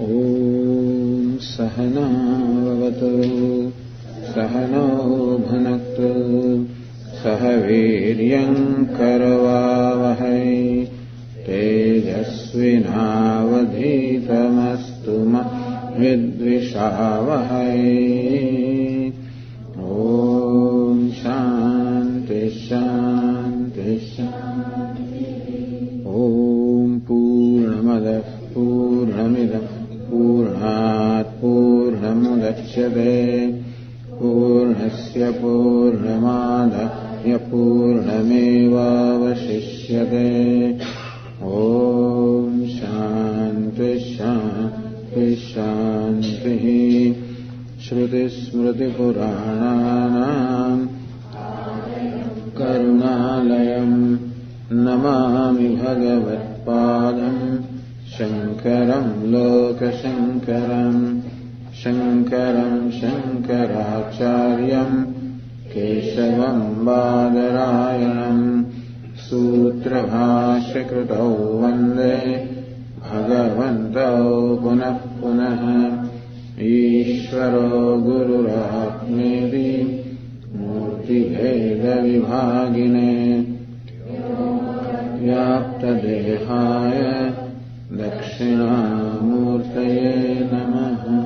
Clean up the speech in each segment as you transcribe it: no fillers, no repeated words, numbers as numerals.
Om Sahana Vavatu Sahano Bhunaktu Sahaviryam Karavavahai Tejasvinavadhitamastu ma vidvishavahai. Om Shanti Shanti Shanti. Om Purnamadah Purnamidam Purnat Purnamudachyate Purnasya Purnamadaya Purnamevavashishyate. Om Shanti Shanti Shanti. Shruti Smriti Purananam Karunalayam Namami Bhagavad Padam Shankaram Lokashankaram Shankaram Shankaracharyam Keshavam Badarayanam Sutra Bhashya Krutau Vande Bhagavantau Punah Punah. Ishvaro Gururatmeti Murti Bheda Vibhagine Vyapta Dehaya Dakshinamurtaye Namaha.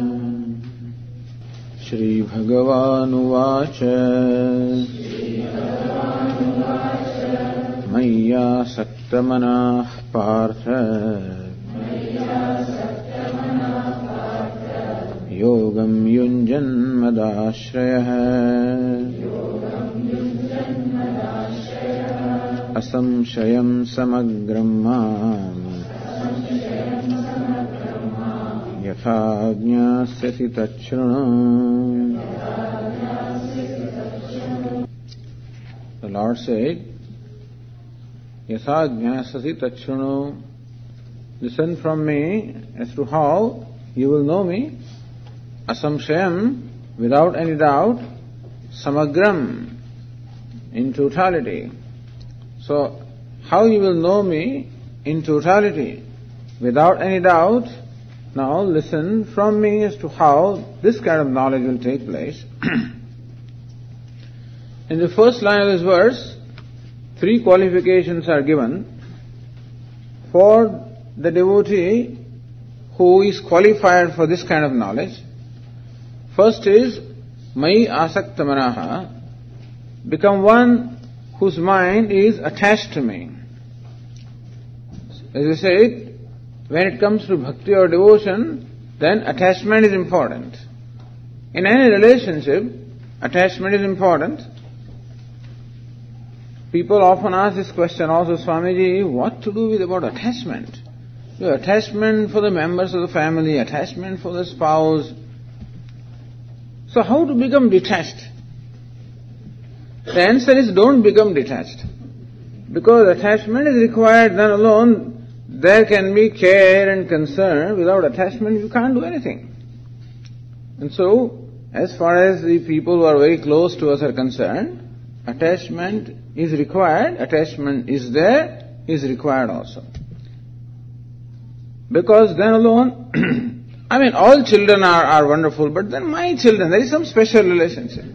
Shri Bhagavanu Vacha Maya Saktamanah Partha Yogam Yunjan Madashrayah Asamshayam Samagram Mam Yatha Jñāsyasi Tachrunu. The Lord said, Yatha Jñāsyasi Tachrunu, listen from me as to how you will know me. Asamshayam, without any doubt. Samagram, in totality. So, how you will know me in totality, without any doubt. Now listen from me as to how this kind of knowledge will take place. In the first line of this verse, 3 qualifications are given for the devotee who is qualified for this kind of knowledge. First is, Mai Asakta Manaha, become one whose mind is attached to me. As I said, when it comes to bhakti or devotion, then attachment is important. In any relationship, attachment is important. People often ask this question also, Swamiji, what to do with about attachment? Your attachment for the members of the family, attachment for the spouse. So how to become detached? The answer is don't become detached. Because attachment is required, then alone there can be care and concern. Without attachment you can't do anything. And so, as far as the people who are very close to us are concerned, attachment is required, attachment is there, is required also. Because then alone, I mean, all children are wonderful, but then my children, there is some special relationship.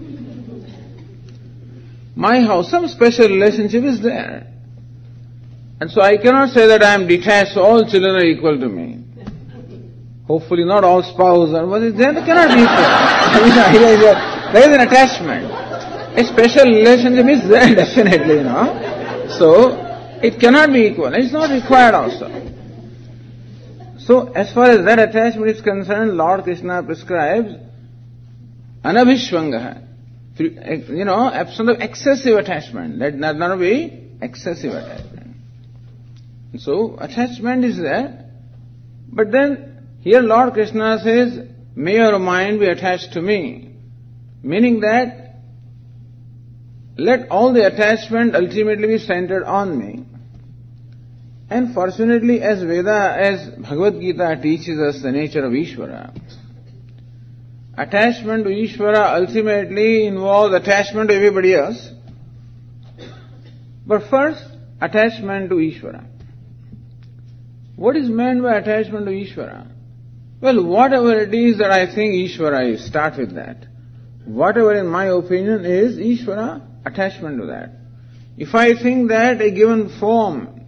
My house, some special relationship is there. And so I cannot say that I am detached, so all children are equal to me. Hopefully not all spouses are, but there cannot be equal. There is an attachment. A special relationship is there, definitely, So, it cannot be equal. It's not required also. So, as far as that attachment is concerned, Lord Krishna prescribes anabhishvangaha. Absence of excessive attachment. Let not be excessive attachment. So, attachment is there. But then, here Lord Krishna says, may your mind be attached to me. Meaning that, let all the attachment ultimately be centered on me. And fortunately, as Bhagavad Gītā teaches us the nature of Ishvara, attachment to Ishvara ultimately involves attachment to everybody else. But first, attachment to Ishvara. What is meant by attachment to Ishvara? Well, whatever it is that I think Ishvara is, start with that. Whatever in my opinion is Ishvara, attachment to that. If I think that a given form,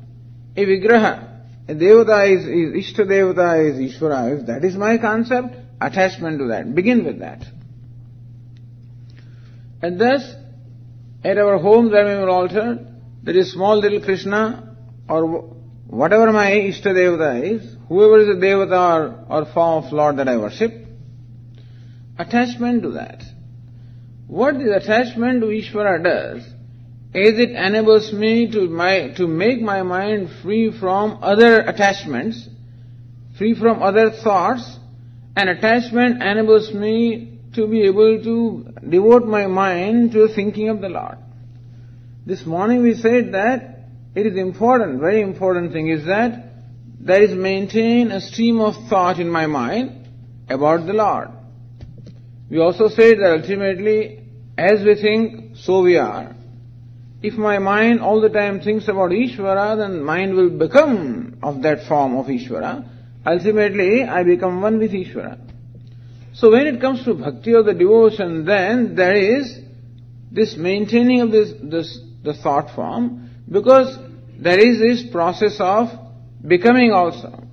a vigraha, a devata is Ishta devata is Ishvara, if that is my concept, attachment to that. Begin with that. And thus, at our home Dharma altar, there is small little Krishna or whatever my Ishta devata is, whoever is the devata or form of Lord that I worship, attachment to that. What this attachment to Ishvara does is it enables me to make my mind free from other attachments, free from other thoughts, and attachment enables me to be able to devote my mind to thinking of the Lord. This morning we said that it is important, very important thing is that there is maintain a stream of thought in my mind about the Lord. We also said that ultimately, as we think, so we are. If my mind all the time thinks about Ishvara, then mind will become of that form of Ishvara. Ultimately, I become one with Ishvara. So when it comes to bhakti or the devotion, then there is this maintaining of the thought form, because there is this process of becoming also.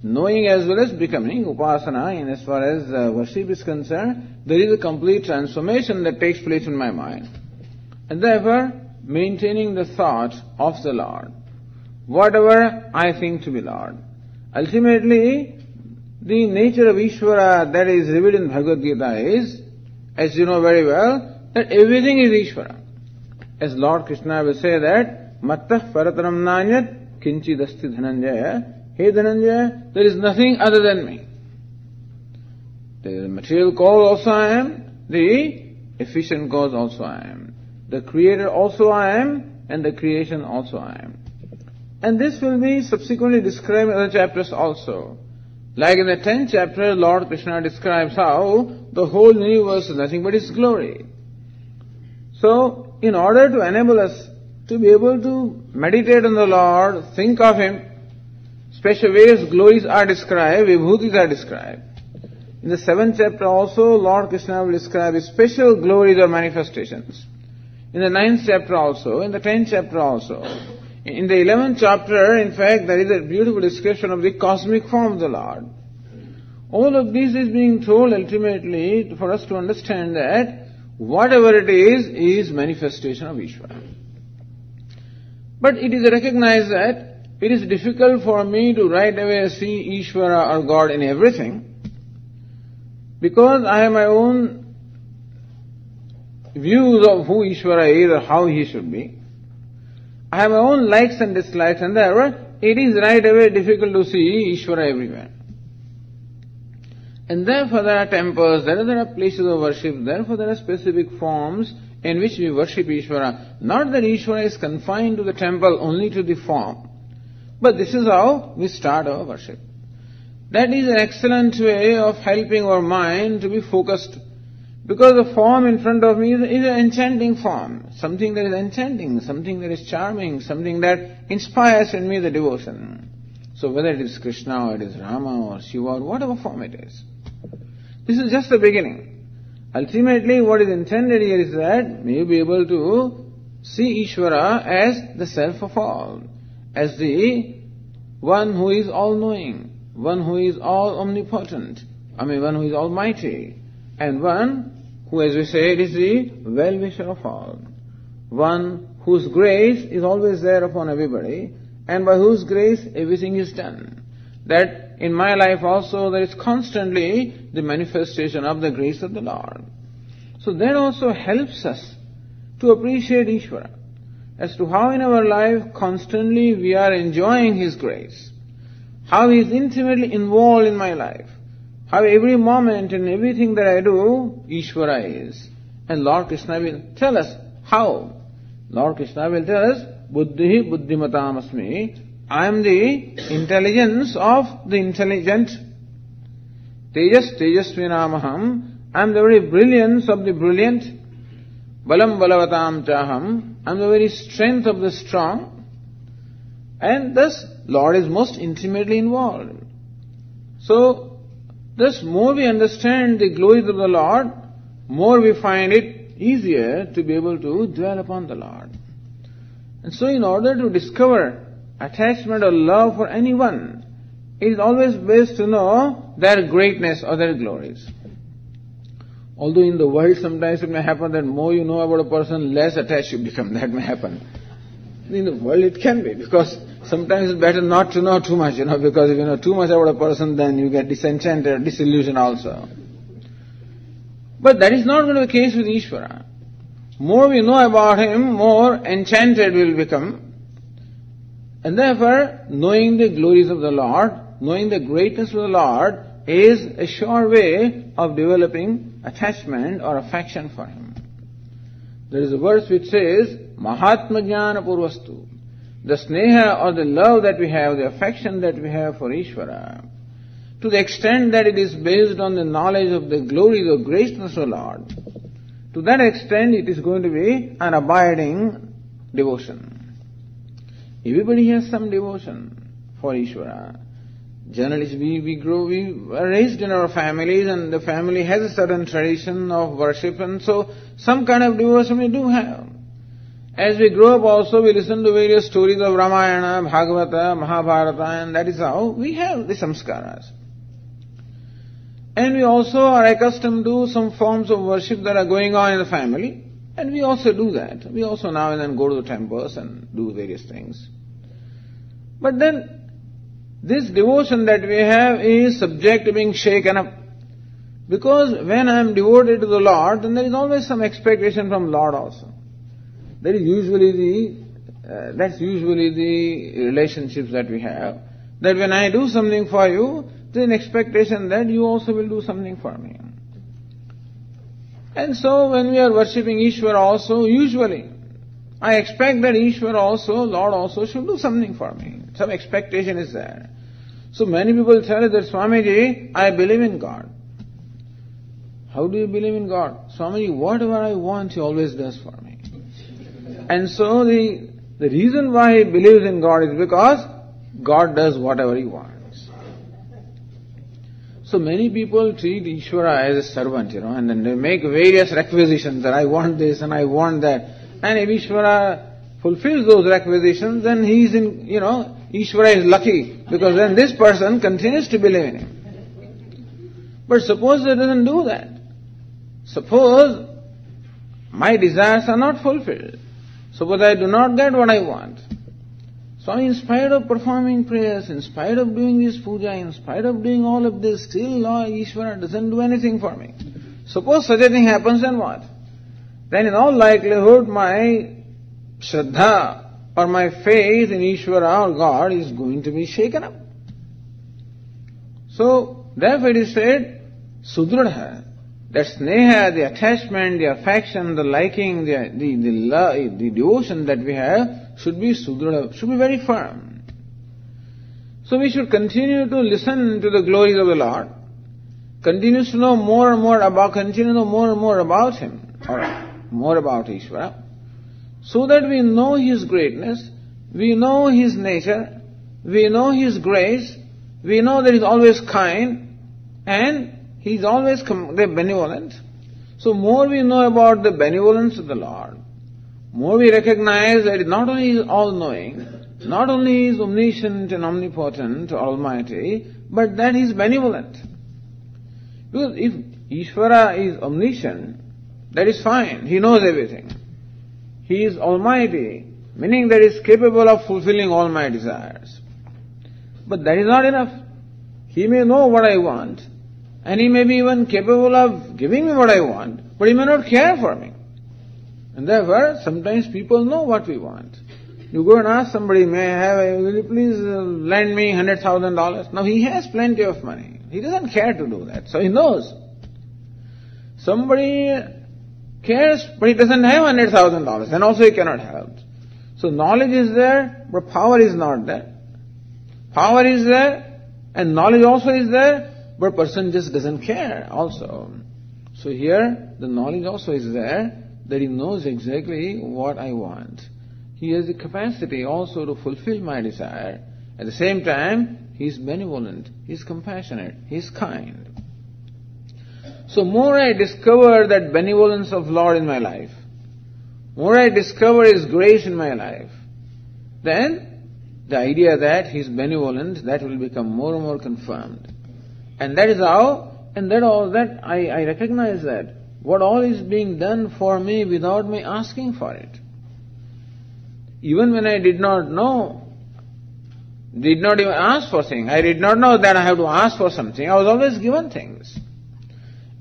Knowing as well as becoming, upasana, and as far as worship is concerned, there is a complete transformation that takes place in my mind. And therefore, maintaining the thought of the Lord, whatever I think to be Lord. Ultimately, the nature of Ishvara that is revealed in Bhagavad Gītā is, as you know very well, that everything is Ishvara. As Lord Krishna will say that, Mattah parataram nanyat kinchidasti dhananjaya. Hey Dhananjaya, there is nothing other than me. The material cause also I am, the efficient cause also I am. The creator also I am, and the creation also I am. And this will be subsequently described in other chapters also. Like in the 10th chapter, Lord Krishna describes how the whole universe is nothing but His glory. So, in order to enable us to be able to meditate on the Lord, think of Him, special various glories are described, vibhutis are described. In the 7th chapter also, Lord Krishna will describe His special glories or manifestations. In the 9th chapter also, in the 10th chapter also. In the 11th chapter, in fact, there is a beautiful description of the cosmic form of the Lord. All of this is being told ultimately for us to understand that whatever it is manifestation of Ishvara. But it is recognized that it is difficult for me to right away see Ishvara or God in everything, because I have my own views of who Ishvara is or how He should be. I have my own likes and dislikes, and therefore it is right away difficult to see Ishvara everywhere. And therefore there are temples, there are places of worship, therefore there are specific forms in which we worship Ishvara. Not that Ishvara is confined to the temple only to the form, but this is how we start our worship. That is an excellent way of helping our mind to be focused, because the form in front of me is an enchanting form, something that is enchanting, something that is charming, something that inspires in me the devotion. So whether it is Krishna or it is Rama or Shiva or whatever form it is, this is just the beginning. Ultimately what is intended here is that may you be able to see Ishvara as the self of all, as the one who is all-knowing, one who is all-omnipotent, one who is almighty, and one who, as we said, is the well-wisher of all, one whose grace is always there upon everybody, and by whose grace everything is done. That in my life also there is constantly the manifestation of the grace of the Lord. So that also helps us to appreciate Ishvara, as to how in our life constantly we are enjoying His grace, how He is intimately involved in my life, how every moment and everything that I do, Ishvara is. And Lord Krishna will tell us how. Lord Krishna will tell us, Buddhihi buddhimatam asmi, I am the intelligence of the intelligent. Tejas tejasvinamaham, I am the very brilliance of the brilliant. Balam balavatam chaham, I am the very strength of the strong. And thus, Lord is most intimately involved. So, Thus, more we understand the glories of the Lord, more we find it easier to be able to dwell upon the Lord. And so in order to discover attachment or love for anyone, it is always best to know their greatness or their glories. Although in the world sometimes it may happen that more you know about a person, less attached you become. That may happen. In the world it can be, because sometimes it's better not to know too much, because if you know too much about a person, then you get disenchanted, disillusioned also. But that is not going to be the case with Ishvara. More we know about him, more enchanted we will become. And therefore, knowing the glories of the Lord, knowing the greatness of the Lord, is a sure way of developing attachment or affection for him. There is a verse which says, Mahatma Jnana Purvastu. The sneha or the love that we have, the affection that we have for Ishvara, to the extent that it is based on the knowledge of the glories or greatness of the Lord, to that extent it is going to be an abiding devotion. Everybody has some devotion for Ishvara. Generally, we are raised in our families, and the family has a certain tradition of worship, and so some kind of devotion we do have. As we grow up also, we listen to various stories of Ramayana, Bhagavata, Mahabharata, and that is how we have the samskaras. And we also are accustomed to some forms of worship that are going on in the family, and we also do that. We also now and then go to the temples and do various things. But then, this devotion that we have is subject to being shaken up. Because when I am devoted to the Lord, then there is always some expectation from Lord also. That's usually the relationships that we have. That when I do something for you, there is an expectation that you also will do something for me. And so when we are worshipping Ishvara also, usually, I expect that Ishvara also, Lord also, should do something for me. Some expectation is there. So many people tell us that, Swamiji, I believe in God. How do you believe in God? Swamiji, whatever I want, He always does for me. And so the reason why he believes in God is because God does whatever He wants. So many people treat Ishvara as a servant, and then they make various requisitions that I want this and I want that. And if Ishvara fulfills those requisitions, then he is Ishvara is lucky, because then this person continues to believe in him. But suppose he doesn't do that. Suppose my desires are not fulfilled. Suppose I do not get what I want. So in spite of performing prayers, in spite of doing this puja, in spite of doing all of this, still Lord Ishvara doesn't do anything for me. Suppose such a thing happens, then what? Then in all likelihood my Shraddha or my faith in Ishvara or God is going to be shaken up. So therefore it is said, Sudradha, that sneha, the attachment, the affection, the liking, the devotion that we have should be sudradha, should be very firm. So we should continue to listen to the glories of the Lord, continue to know more and more about Him, or more about Ishvara, so that we know His greatness, we know His nature, we know His grace, we know that He is always kind, and He is always benevolent. So more we know about the benevolence of the Lord, more we recognize that not only He is all-knowing, not only He is omniscient and omnipotent, almighty, but that He is benevolent. Because if Ishvara is omniscient, that is fine, He knows everything. He is almighty, meaning that He is capable of fulfilling all my desires. But that is not enough. He may know what I want, and He may be even capable of giving me what I want, but He may not care for me. And therefore, sometimes people know what we want. You go and ask somebody, will you please lend me $100,000? Now he has plenty of money. He doesn't care to do that, so he knows. Somebody cares, but he doesn't have $100,000, then also he cannot help. So knowledge is there, but power is not there. Power is there, and knowledge also is there, but person just doesn't care also. So here, the knowledge also is there, that he knows exactly what I want. He has the capacity also to fulfill my desire. At the same time, he is benevolent, he is compassionate, he is kind. So more I discover that benevolence of Lord in my life, more I discover His grace in my life, then the idea that He is benevolent, that will become more and more confirmed. And that is how, I recognize that what all is being done for me without me asking for it. Even when I did not know, did not even ask for things, I did not know that I have to ask for something, I was always given things.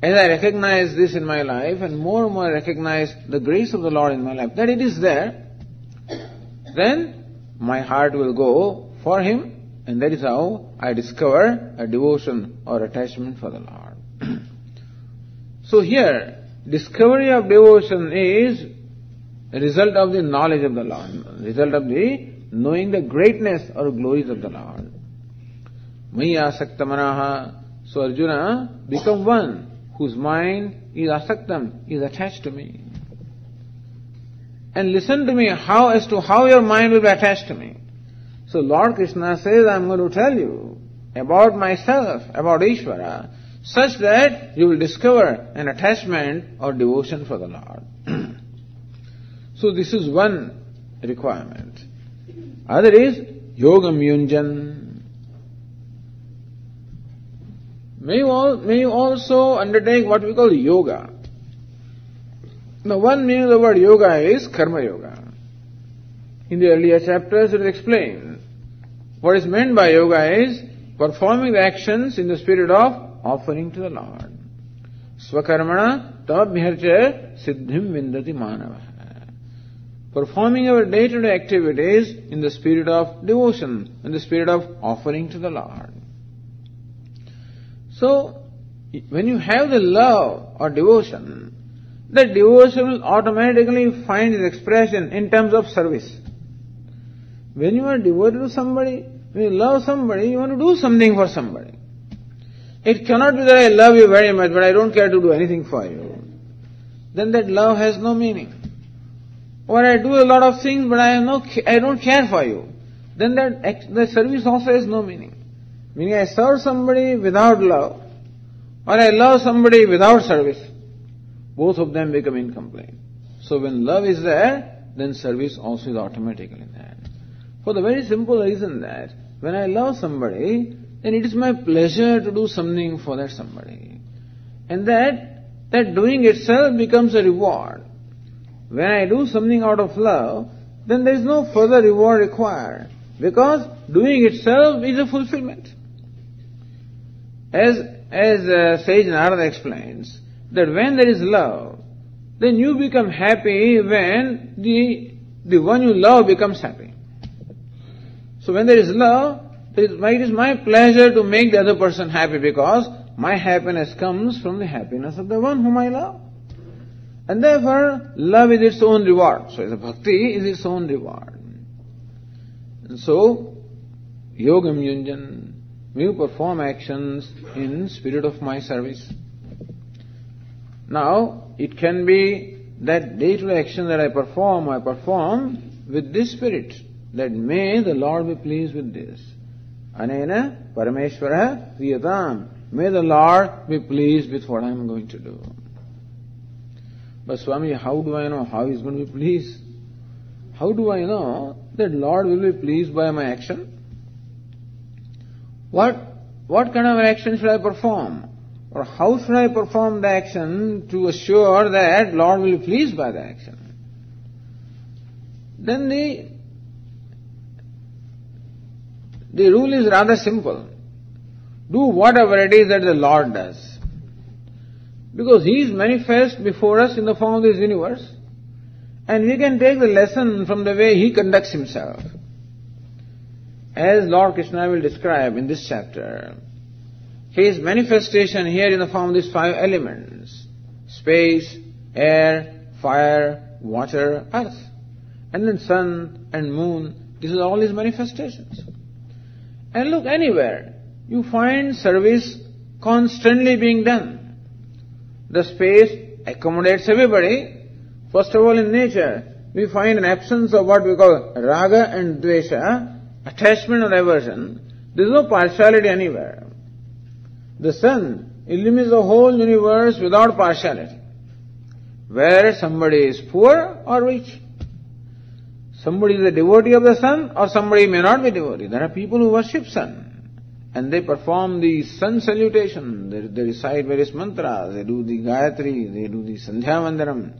As I recognize this in my life, and more I recognize the grace of the Lord in my life, that it is there, then my heart will go for Him, and that is how I discover a devotion or attachment for the Lord. So here, discovery of devotion is a result of the knowledge of the Lord, result of the knowing the greatness or glories of the Lord. Maya asakta manaha. So Arjuna, become one whose mind is asaktam, is attached to me. And listen to me as to how your mind will be attached to me. So Lord Krishna says, I am going to tell you about myself, about Ishvara, such that you will discover an attachment or devotion for the Lord. So this is one requirement. Other is yogam yunjan. May you also undertake what we call yoga. Now one meaning of the word yoga is karma yoga. In the earlier chapters it is explained. What is meant by yoga is performing the actions in the spirit of offering to the Lord. Swakarmana tabhyarcha siddhim vindati manava. Performing our day-to-day activities in the spirit of devotion, in the spirit of offering to the Lord. So, when you have the love or devotion, that devotion will automatically find its expression in terms of service. When you are devoted to somebody, when you love somebody, you want to do something for somebody. It cannot be that I love you very much, but I don't care to do anything for you. Then that love has no meaning. Or I do a lot of things, but I don't care for you. Then that service also has no meaning. Meaning I serve somebody without love, or I love somebody without service. Both of them become incomplete. So when love is there, then service also is automatically there. For the very simple reason that when I love somebody, then it is my pleasure to do something for that somebody. And that doing itself becomes a reward. When I do something out of love, then there is no further reward required, because doing itself is a fulfillment. As Sage Narada explains, that when there is love, then you become happy when the one you love becomes happy. So when there is love, it is my pleasure to make the other person happy, because my happiness comes from the happiness of the one whom I love. And therefore, love is its own reward. So the bhakti is its own reward. And so, yogam yunjan, we perform actions in spirit of my service. Now, it can be that day-to-day action that I perform with this spirit, that may the Lord be pleased with this. Anena parameshvara priyatam. May the Lord be pleased with what I am going to do. But Swami, how do I know how He is going to be pleased? How do I know that Lord will be pleased by my action? What kind of action should I perform? Or how should I perform the action to assure that Lord will be pleased by the action? Then the rule is rather simple. Do whatever it is that the Lord does. Because He is manifest before us in the form of this universe, and we can take the lesson from the way He conducts Himself. As Lord Krishna will describe in this chapter, His manifestation here in the form of these 5 elements: space, air, fire, water, earth, and then sun and moon. These are all His manifestations. And look anywhere, you find service constantly being done. The space accommodates everybody. First of all, in nature, we find an absence of what we call raga and dvesha, attachment or aversion. There is no partiality anywhere. The sun illumines the whole universe without partiality. Whether somebody is poor or rich, somebody is a devotee of the sun or somebody may not be devotee. There are people who worship sun and they perform the sun salutation, they recite various mantras, they do the Gayatri, they do the Sandhya Vandanam.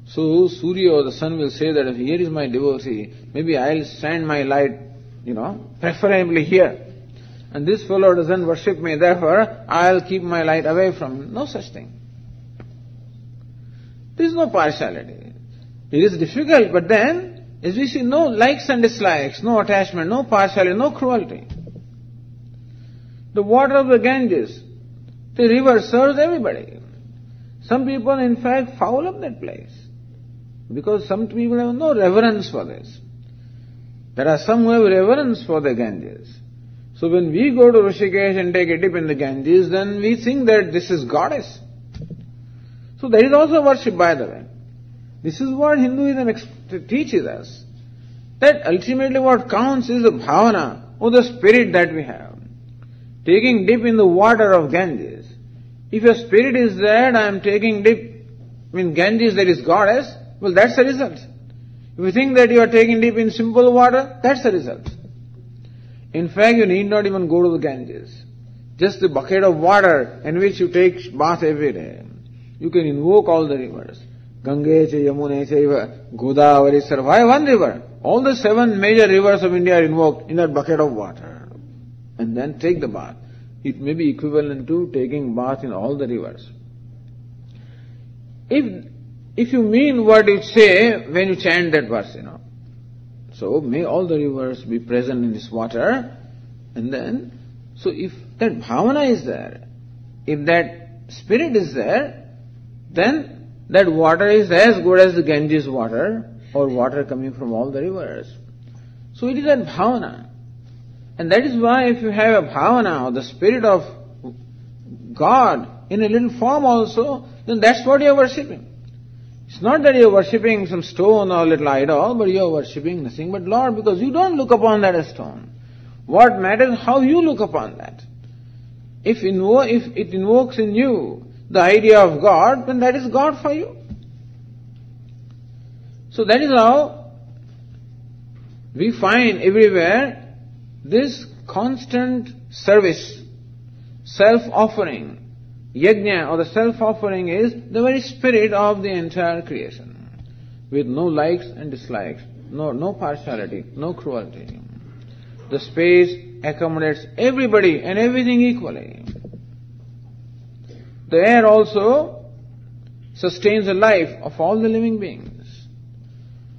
So Surya or the sun will say that if here is my devotee, maybe I'll stand my light, preferably here. And this fellow doesn't worship me, therefore I'll keep my light away from him. No such thing. There is no partiality. It is difficult, but then, as we see, no likes and dislikes, no attachment, no partiality, no cruelty. The water of the Ganges, the river serves everybody. Some people, in fact, foul up that place because some people have no reverence for this. There are some who have reverence for the Ganges. So when we go to Rishikesh and take a dip in the Ganges, then we think that this is goddess. So that is also worship, by the way. This is what Hinduism teaches us. That ultimately what counts is the bhavana or the spirit that we have. Taking dip in the water of Ganges. If your spirit is that I am taking dip in Ganges, that is goddess, well, that's the result. If you think that you are taking dip in simple water, that's the result. In fact, you need not even go to the Ganges. Just the bucket of water in which you take bath every day. You can invoke all the rivers. Gange cha Yamune cha Godavari Sar. Why one river? All the 7 major rivers of India are invoked in that bucket of water. And then take the bath. It may be equivalent to taking bath in all the rivers. If you mean what you say when you chant that verse, So may all the rivers be present in this water. And then, so if that bhavana is there, if that spirit is there, then that water is as good as the Ganges water or water coming from all the rivers. So it is that bhavana. And that is why if you have a bhavana or the spirit of God in a little form also, then that's what you are worshipping. It's not that you are worshipping some stone or little idol, but you are worshipping nothing but Lord, because you don't look upon that as stone. What matters is how you look upon that. If it invokes in you the idea of God, then that is God for you. So that is how we find everywhere this constant service, self-offering, yajna or the self-offering is the very spirit of the entire creation, with no likes and dislikes, no partiality, no cruelty. The space accommodates everybody and everything equally. The air also sustains the life of all the living beings.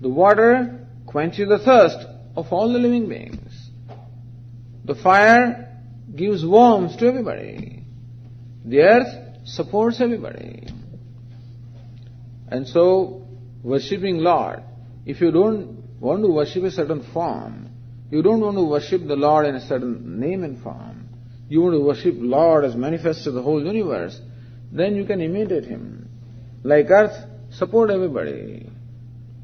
The water quenches the thirst of all the living beings. The fire gives warmth to everybody. The earth supports everybody. And so, worshipping Lord, if you don't want to worship a certain form, you don't want to worship the Lord in a certain name and form, you want to worship Lord as manifest to the whole universe, then you can imitate Him. Like earth, support everybody.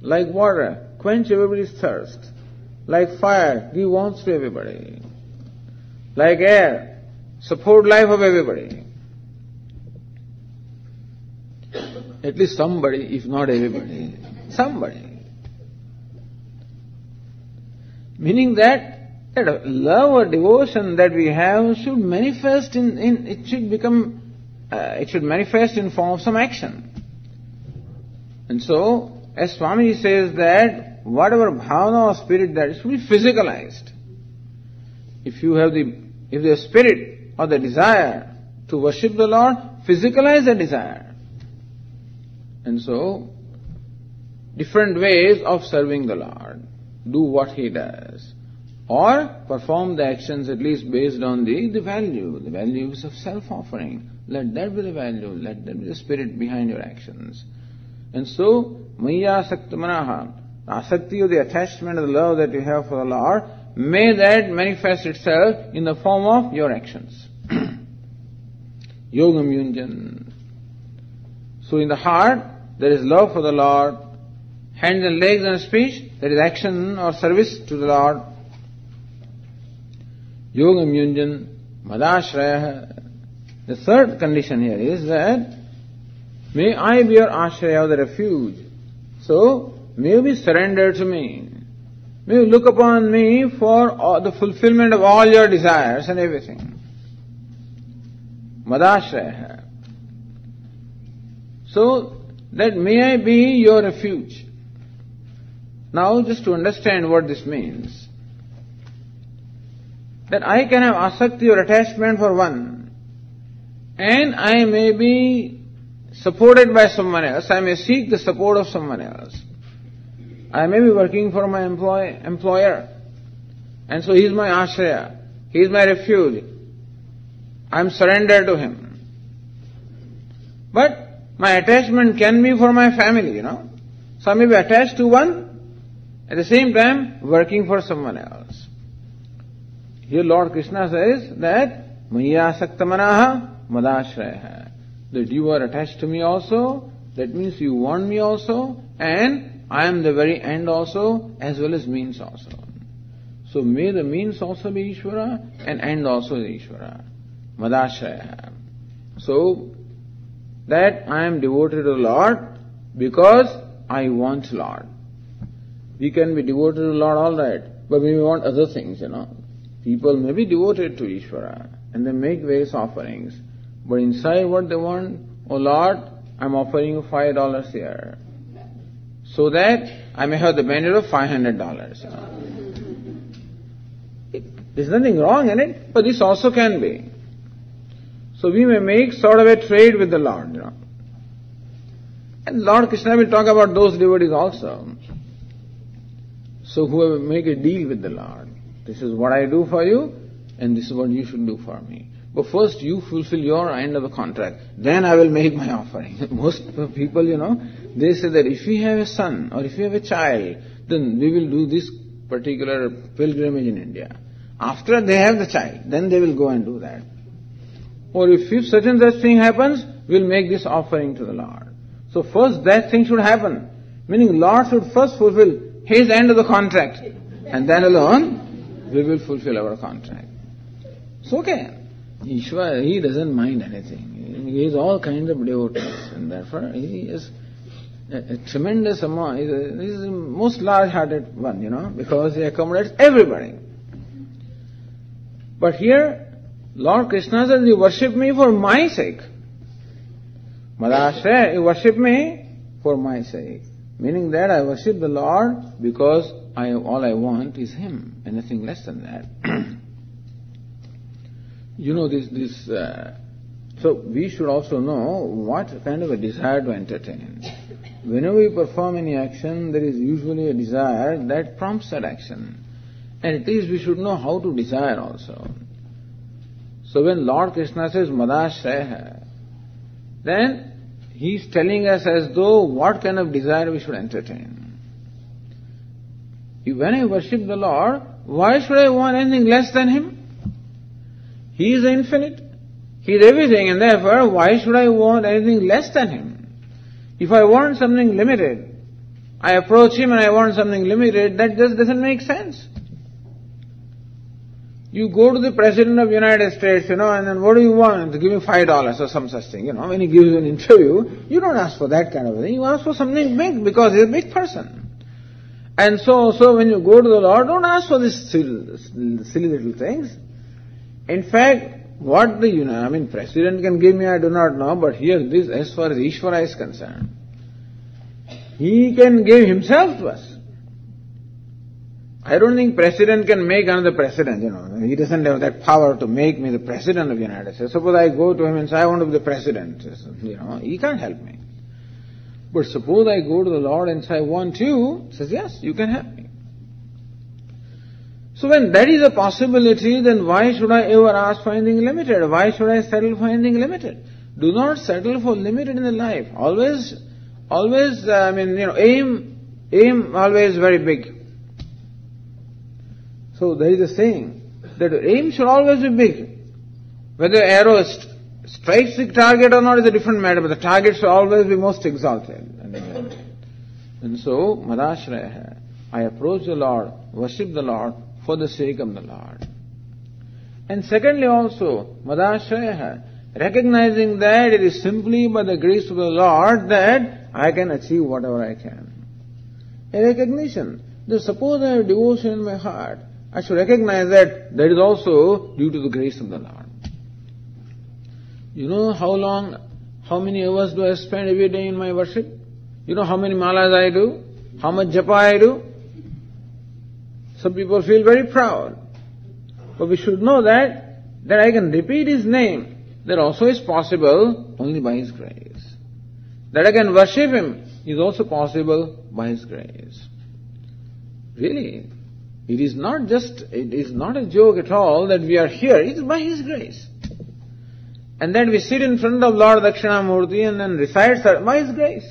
Like water, quench everybody's thirst. Like fire, give warmth to everybody. Like air, support life of everybody. At least somebody, if not everybody. Somebody. Meaning that love or devotion that we have should manifest it should manifest in form of some action. And so, as Swamiji says that whatever bhavana or spirit that should be physicalized. If the spirit or the desire to worship the Lord, physicalize the desire. And so, different ways of serving the Lord. Do what He does. Or perform the actions at least based on the values of self-offering. Let that be the value, let that be the spirit behind your actions. And so, maya sakta manaha, asakti or the attachment of the love that you have for the Lord, may that manifest itself in the form of your actions. Yogam yunjan. So in the heart, there is love for the Lord. Hands and legs and speech, there is action or service to the Lord. Yogam yunjan madashraya. The third condition here is that may I be your ashraya, the refuge. So, may you be surrendered to me. May you look upon me for the fulfillment of all your desires and everything. Madashraya. So, that may I be your refuge. Now, just to understand what this means, that I can have asakti or attachment for one, and I may be supported by someone else, I may seek the support of someone else. I may be working for my employer, and so he is my ashraya, he is my refuge. I am surrendered to him. But my attachment can be for my family, So I may be attached to one, at the same time working for someone else. Here Lord Krishna says that Maya Saktamanaha Madashraya. That you are attached to me also, that means you want me also, and I am the very end also, as well as means also. So may the means also be Ishvara, and end also is Ishvara. Madashraya. So, that I am devoted to the Lord because I want Lord. We can be devoted to the Lord, all right, but we want other things, People may be devoted to Ishvara, and they make various offerings. But inside what they want, oh Lord, I'm offering you $5 here, so that I may have the benefit of $500. There's nothing wrong in it, but this also can be. So we may make sort of a trade with the Lord, And Lord Krishna will talk about those devotees also. So whoever make a deal with the Lord, this is what I do for you, and this is what you should do for me. But first you fulfill your end of the contract, then I will make my offering. Most people, they say that if we have a son or if we have a child, then we will do this particular pilgrimage in India. After they have the child, then they will go and do that. Or if such and such thing happens, we'll make this offering to the Lord. So first that thing should happen. Meaning Lord should first fulfill His end of the contract, and then alone we will fulfill our contract. It's okay. Ishvara, He doesn't mind anything. He is all kinds of devotees, and therefore He is a tremendous amount. He is the most large-hearted one, because He accommodates everybody. But here, Lord Krishna says, you worship me for my sake. Madashraya, you worship me for my sake. Meaning that I worship the Lord because all I want is Him, and nothing less than that. So we should also know what kind of a desire to entertain. Whenever we perform any action, there is usually a desire that prompts that action. And at least we should know how to desire also. So when Lord Krishna says Madashraya, then He is telling us as though what kind of desire we should entertain. When I worship the Lord, why should I want anything less than Him? He is infinite. He is everything, and therefore, why should I want anything less than Him? If I want something limited, I approach Him and I want something limited, that just doesn't make sense. You go to the President of the United States, and then what do you want? To give me $5 or some such thing, When he gives you an interview, you don't ask for that kind of a thing. You ask for something big because he's a big person. And so when you go to the Lord, don't ask for these silly little things. In fact, what the President can give me, I do not know, but here, this, as far as Ishvara is concerned, He can give Himself to us. I don't think President can make another President, He doesn't have that power to make me the President of the United States. Suppose I go to him and say, I want to be the President, He can't help me. But suppose I go to the Lord and say, I want you, He says, yes, you can help me. So when that is a possibility, then why should I ever ask for anything limited? Why should I settle for anything limited? Do not settle for limited in the life. Always, aim always very big. So there is a saying that aim should always be big. Whether arrow strikes the target or not is a different matter, but the target should always be most exalted. And so, Madashraya, I approach the Lord, worship the Lord for the sake of the Lord. And secondly also, Madashraya, recognizing that it is simply by the grace of the Lord that I can achieve whatever I can. A recognition that suppose I have devotion in my heart, I should recognize that that is also due to the grace of the Lord. You know how many hours do I spend every day in my worship? You know how many malas I do? How much japa I do? Some people feel very proud. But we should know that I can repeat His name, that also is possible only by His grace. That I can worship Him is also possible by His grace. Really, it is not a joke at all that we are here. It is by His grace. And that we sit in front of Lord Dakshinamurti and then recite by His grace.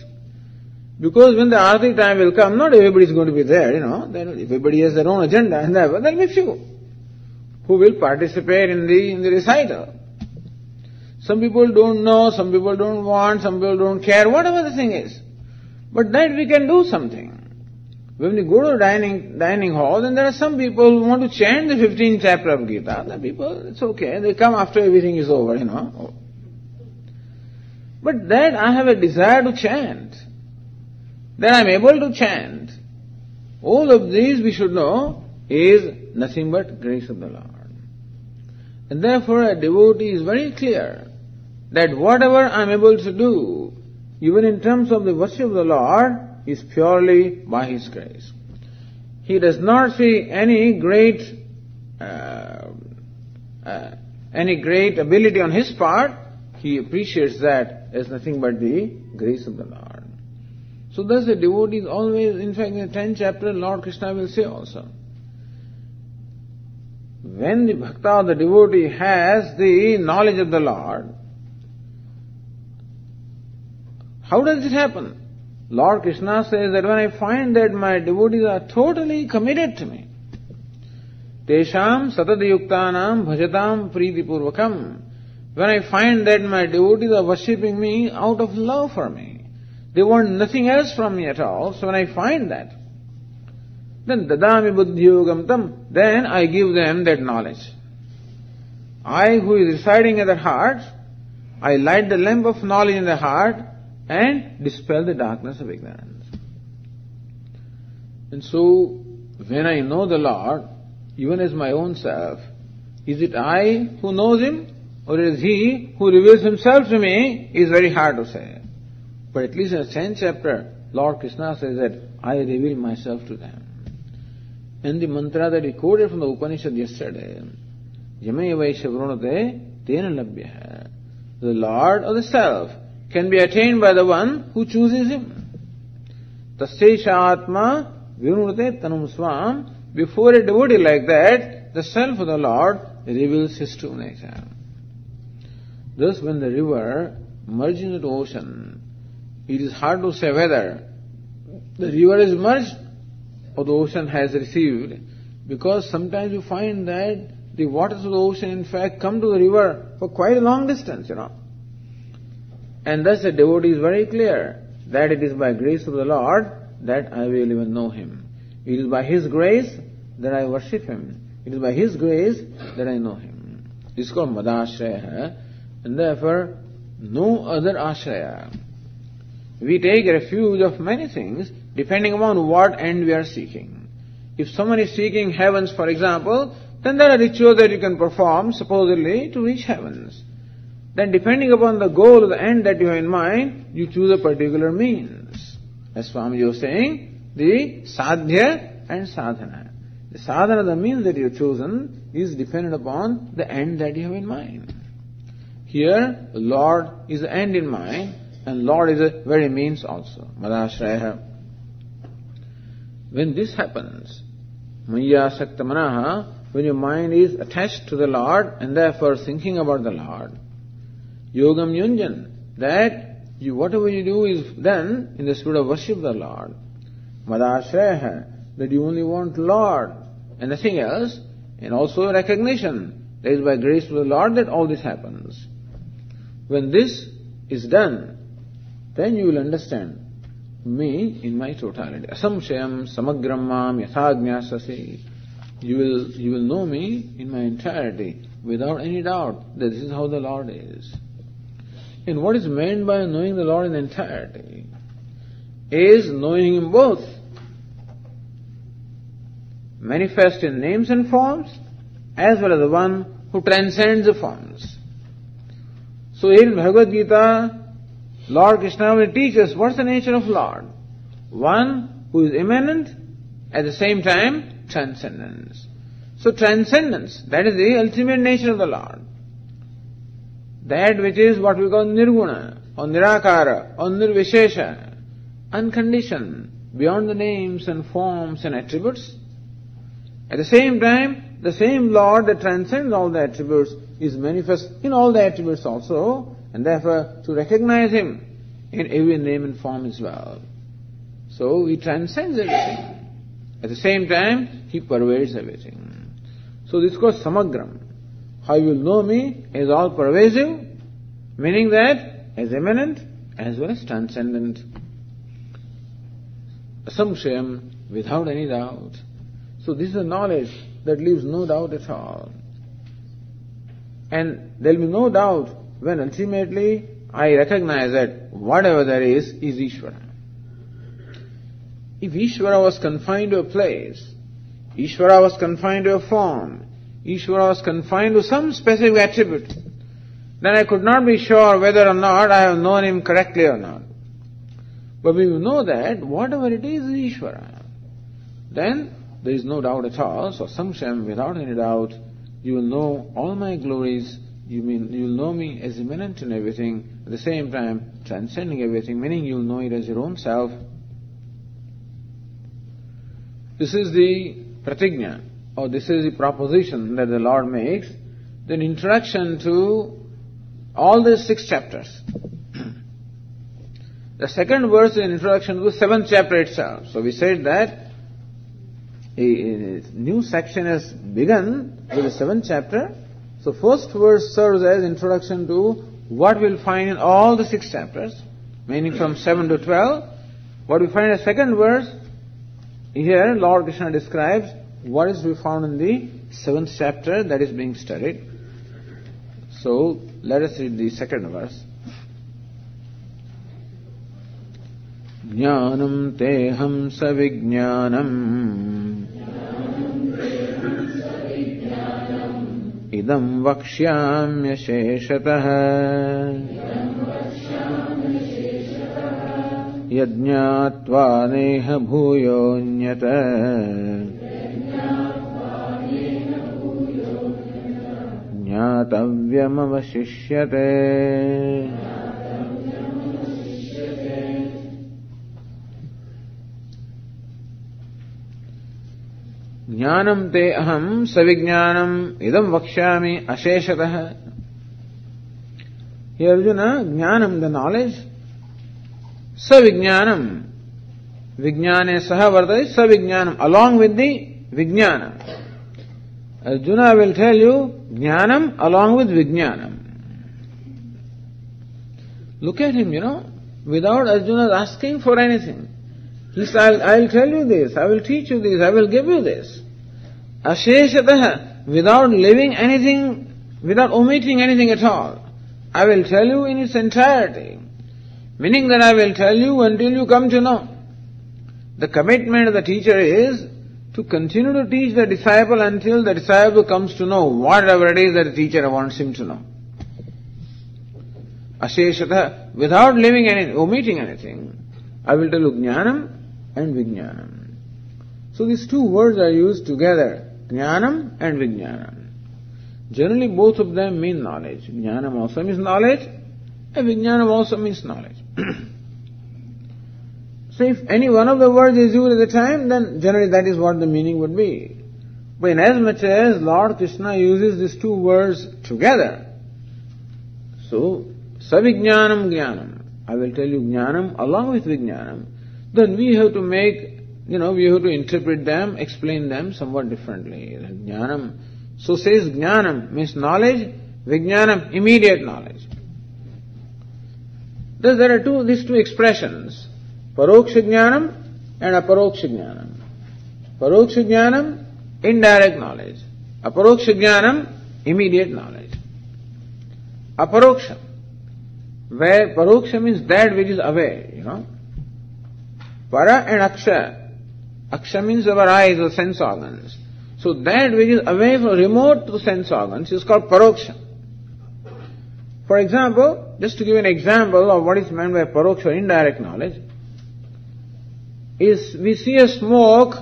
Because when the Arati time will come, not everybody is going to be there, then everybody has their own agenda, and there will be few who will participate in the recital. Some people don't know, some people don't want, some people don't care, whatever the thing is. But that we can do something. When we go to dining hall, then there are some people who want to chant the 15th chapter of Gītā. The people, it's okay, they come after everything is over, But that I have a desire to chant, that I am able to chant. All of these we should know is nothing but grace of the Lord. And therefore a devotee is very clear that whatever I am able to do, even in terms of the worship of the Lord, is purely by His grace. He does not see any great ability on his part. He appreciates that as nothing but the grace of the Lord. So thus the devotee is always, in fact in the 10th chapter, Lord Krishna will say also, when the bhakta or the devotee has the knowledge of the Lord, how does it happen? Lord Krishna says that when I find that my devotees are totally committed to me, Tesham satadayuktanam bhajatam pritipurvakam, when I find that my devotees are worshipping me out of love for me, they want nothing else from me at all, so when I find that, then dadami buddhiyogam tam, then I give them that knowledge. I who is residing in their hearts, I light the lamp of knowledge in their heart and dispel the darkness of ignorance. And so, when I know the Lord, even as my own self, is it I who knows Him, or is He who reveals Himself to me, is very hard to say. But at least in the 10th chapter, Lord Krishna says that I reveal myself to them. And the mantra that he quoted from the Upanishad yesterday, Yame Vaisya Vrunate Tena Labhya, the Lord or the Self can be attained by the one who chooses Him. Tasya Atma Vrunate Tanum Swam, before a devotee like that, the Self of the Lord reveals His true nature. Thus when the river merges into the ocean, it is hard to say whether the river is merged or the ocean has received, because sometimes you find that the waters of the ocean in fact come to the river for quite a long distance, And thus the devotee is very clear that it is by grace of the Lord that I will even know Him. It is by His grace that I worship Him. It is by His grace that I know Him. This is called Madashraya, and therefore no other ashraya. We take refuge of many things depending upon what end we are seeking. If someone is seeking heavens, for example, then there are rituals that you can perform supposedly to reach heavens. Then depending upon the goal or the end that you have in mind, you choose a particular means. As Swamiji was saying, the sadhya and sadhana. The sadhana, the means that you have chosen, is dependent upon the end that you have in mind. Here, Lord is the end in mind, and Lord is a very means also. Madashraya. When this happens, Maya Sakta Manaha, when your mind is attached to the Lord and therefore thinking about the Lord, Yogam Yunjan, that whatever you do is done in the spirit of worship of the Lord. Madashraya, that you only want Lord and nothing else, and also recognition that it is by grace of the Lord that all this happens. When this is done, then you will understand me in my totality. Asamshayam samagram mam yathajñāsasi. You will know me in my entirety without any doubt that this is how the Lord is. And what is meant by knowing the Lord in entirety is knowing Him both manifest in names and forms, as well as the one who transcends the forms. So here in Bhagavad Gītā, Lord Krishna will teach us what's the nature of Lord. One who is immanent, at the same time transcendence. So transcendence, that is the ultimate nature of the Lord. That which is what we call nirguna, or nirakara, or nirvishesha, unconditioned, beyond the names and forms and attributes. At the same time, the same Lord that transcends all the attributes is manifest in all the attributes also, and therefore to recognize Him in every name and form as well. So He transcends everything. At the same time, He pervades everything. So this is called samagram. How you will know me is all pervasive, meaning that as immanent as well as transcendent. Samshayam, without any doubt. So this is a knowledge that leaves no doubt at all. And there will be no doubt when ultimately I recognize that whatever there is Ishvara. If Ishvara was confined to a place, Ishvara was confined to a form, Ishvara was confined to some specific attribute, then I could not be sure whether or not I have known Him correctly or not. But when you know that whatever it is Ishvara, then there is no doubt at all. So samshayam, without any doubt, you will know all my glories. You will know me as immanent in everything, at the same time transcending everything, meaning you will know it as your own self. This is the pratigna, or this is the proposition that the Lord makes, the introduction to all the 6 chapters. The second verse is an introduction to the 7th chapter itself. So we said that a new section has begun with the 7th chapter. So first verse serves as introduction to what we'll find in all the 6 chapters, meaning from 7 to 12. What we find in the second verse, here Lord Krishna describes what is to be found in the 7th chapter that is being studied. So let us read the second verse. Jnanam teham savijnanam idam vakshyamya sheshatah yajñātvā neha bhūyōnyata jñātavyam avashishyate. Jnanam te aham savijnanam idam vakshyami asheshatah. Here Arjuna, jnanam, the knowledge, savijnanam, vijnane saha vardhati, savijnanam, along with the vijnana. Arjuna will tell you jnanam along with vijnanam. Look at him, without Arjuna asking for anything. He said, I'll tell you this, I will teach you this, I will give you this. Asheshatah, without leaving anything, without omitting anything at all. I will tell you in its entirety. Meaning that I will tell you until you come to know. The commitment of the teacher is to continue to teach the disciple until the disciple comes to know whatever it is that the teacher wants him to know. Asheshatah, without leaving anything, omitting anything, I will tell you jnanam and vijnanam. So these 2 words are used together, jnanam and vijnanam. Generally both of them mean knowledge. Jnanam also means knowledge, and vijnanam also means knowledge. So if any one of the words is used at the time, then generally that is what the meaning would be. But inasmuch as Lord Krishna uses these 2 words together, so savijnanam jnanam, I will tell you jnanam along with vijnanam, then we have to make, we have to interpret them, explain them somewhat differently. Jnanam, so says jnanam means knowledge, vijnanam immediate knowledge. Thus there are these two expressions, paroksha jnanam and aparoksha jnanam. Paroksha jnanam, indirect knowledge. Aparoksha jnanam, immediate knowledge. Aparoksha, where paroksha means that which is away, Para and aksha. Aksha means our eyes or sense organs. So that which is away from remote to sense organs is called paroksha. For example, just to give an example of what is meant by paroksha or indirect knowledge, is we see a smoke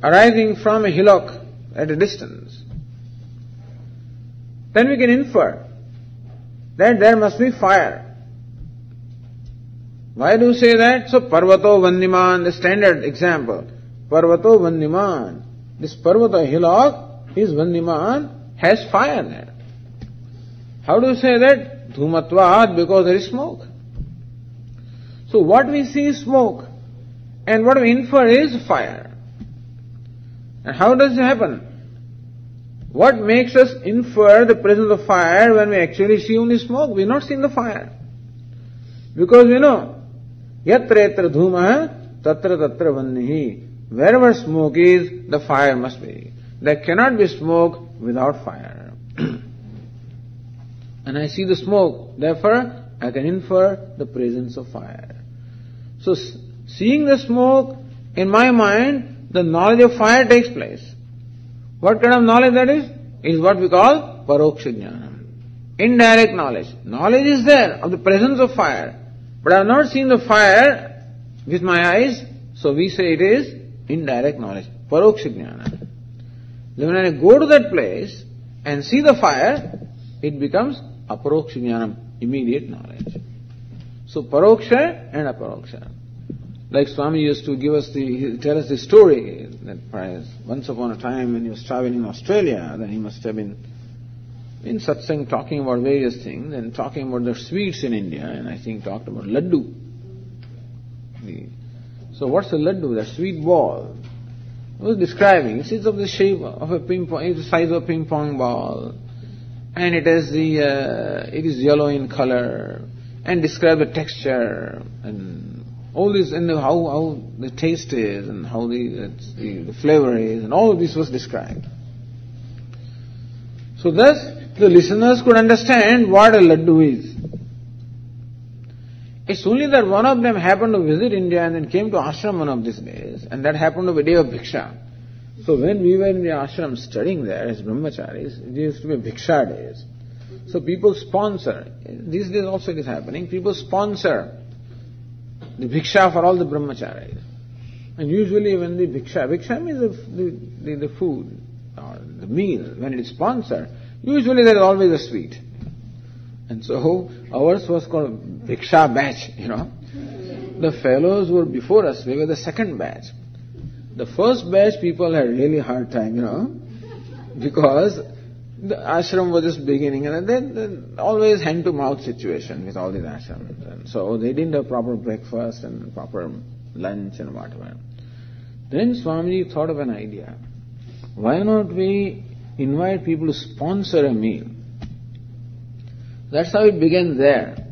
arising from a hillock at a distance. Then we can infer that there must be fire. Why do you say that? So, Parvato Vandiman, the standard example. Parvato Vandiman. This Parvata hillock is Vandiman, has fire there. How do you say that? Dhumatvat, because there is smoke. So, what we see is smoke, and what we infer is fire. And how does it happen? What makes us infer the presence of fire when we actually see only smoke? We have not seen the fire. Because we know, yatra yatra dhumah, tatra tatra vannihi. Wherever smoke is, the fire must be. There cannot be smoke without fire. And I see the smoke, therefore I can infer the presence of fire. So, seeing the smoke, in my mind, the knowledge of fire takes place. What kind of knowledge that is? It is what we call paroksha jnana. Indirect knowledge. Knowledge is there of the presence of fire, but I have not seen the fire with my eyes, so we say it is indirect knowledge. Paroksha jnana. Then when I go to that place and see the fire, it becomes aparoksha jnana, immediate knowledge. So paroksha and aparoksha. Like Swami used to tell us the story that once upon a time when he was traveling in Australia, then he must have been in satsang talking about various things and talking about the sweets in India, and I think talked about laddu. So what's a laddu? That sweet ball. He was describing. It's of the shape of a ping pong, it's the size of a ping pong ball, and it is yellow in color, and describe the texture and all this, and how the taste is, and how the flavor is, and all of this was described. So thus, the listeners could understand what a laddu is. It's only that one of them happened to visit India and then came to ashram one of these days, and that happened to be a day of bhiksha. So when we were in the ashram studying there as brahmacharis, it used to be bhiksha days. So people sponsor, these days also it is happening, people sponsor the bhiksha for all the brahmacharis. And usually when the bhiksha means the food or the meal, when it is sponsored, usually there is always a sweet. And so ours was called bhiksha batch, The fellows who were before us, we were the second batch. The first batch people had really hard time, because the ashram was just beginning, and then always hand-to-mouth situation with all these ashrams. And so they didn't have proper breakfast and proper lunch and whatever. Then Swamiji thought of an idea. Why not we invite people to sponsor a meal? That's how it began there.